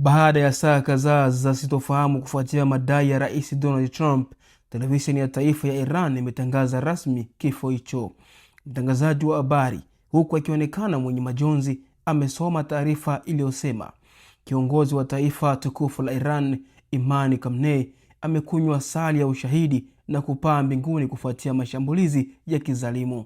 Baada ya saa kadhaa za sitofahamu kufuatia madai ya Rais Donald Trump, televisheni ya taifa ya Iran imetangaza rasmi kifo hicho. Mtangazaji wa habari, huku akionekana mwenye majonzi, amesoma taarifa iliyosema kiongozi wa taifa tukufu la Iran, Imam Khamenei, amekunywa asali ya ushahidi na kupaa mbinguni kufuatia mashambulizi ya kizalimu.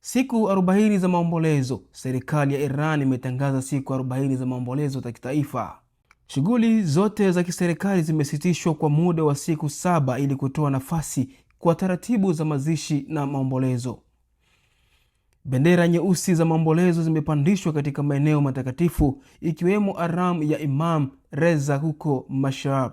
Siku 40 za maombolezo. Serikali ya Iran imetangaza siku 40 za maombolezo za kitaifa. Shughuli zote za kiserikali zimesitishwa kwa muda wa siku 7 ili kutoa nafasi kwa taratibu za mazishi na maombolezo. Bendera nyeusi za maombolezo zimepandishwa katika maeneo matakatifu ikiwemo Haram ya Imam Reza huko Mashhad.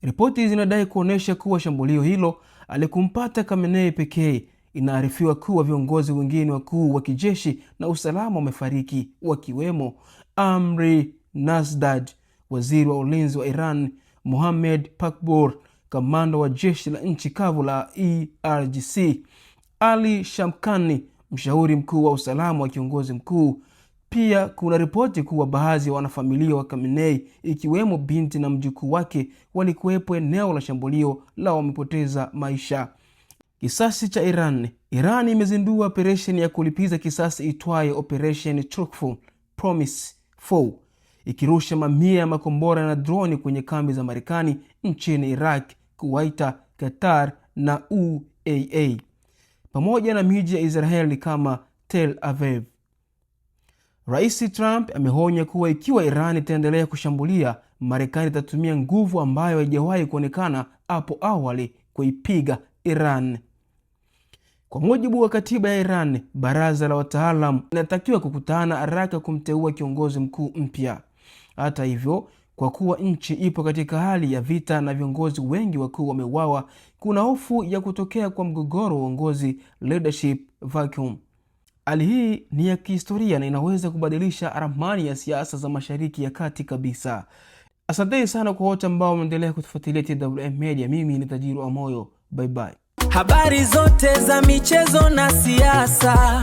Ripoti zinadai kuonesha kuwa shambulio hilo alikumpata Khamenei pekee. Inaarifiwa kuwa viongozi wengine wakuu wa kijeshi na usalama wamefariki, wakiwemo Amri Nasdad, waziri wa ulinzi wa Iran, Mohammed Pakbor, kamanda wa jeshi la nchi kavu la IRGC, Ali Shamkhani, mshauri mkuu wa usalama wa kiongozi mkuu. Pia kuna ripoti kuwa baadhi ya wanafamilia wa Khamenei, ikiwemo binti na mjukuu wake, walikuwepo eneo la shambulio la wamepoteza maisha. Kisasi cha Iran. Iran imezindua operation ya kulipiza kisasi itwayo Operation Truthful Promise 4, ikirusha mamia ya makombora na droni kwenye kambi za Marekani nchini Iraq, Kuwait, Qatar na UAE, pamoja na miji ya Israeli kama Tel Aviv. Rais Trump ameonya kuwa ikiwa Iran itaendelea kushambulia, Marekani itatumia nguvu ambayo haijawahi kuonekana hapo awali kuipiga Iran. Kwa mujibu wa katiba ya Iran, baraza la wataalamu linatakiwa kukutana haraka kumteua kiongozi mkuu mpya. Hata hivyo, kwa kuwa nchi ipo katika hali ya vita na viongozi wengi wakuu wameuawa, kuna hofu ya kutokea kwa mgogoro wa uongozi, leadership vacuum. Hali hii ni ya kihistoria na inaweza kubadilisha ramani ya siasa za Mashariki ya Kati kabisa. Asante sana kwa wote ambao wameendelea kutufuatilia TWM Media. Mimi ni Tajiri wa Moyo. Bye bye. Habari zote za michezo na siasa,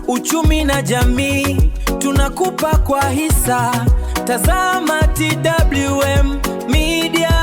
uchumi na jamii, tunakupa kwa hisa. Tazama TWM Media.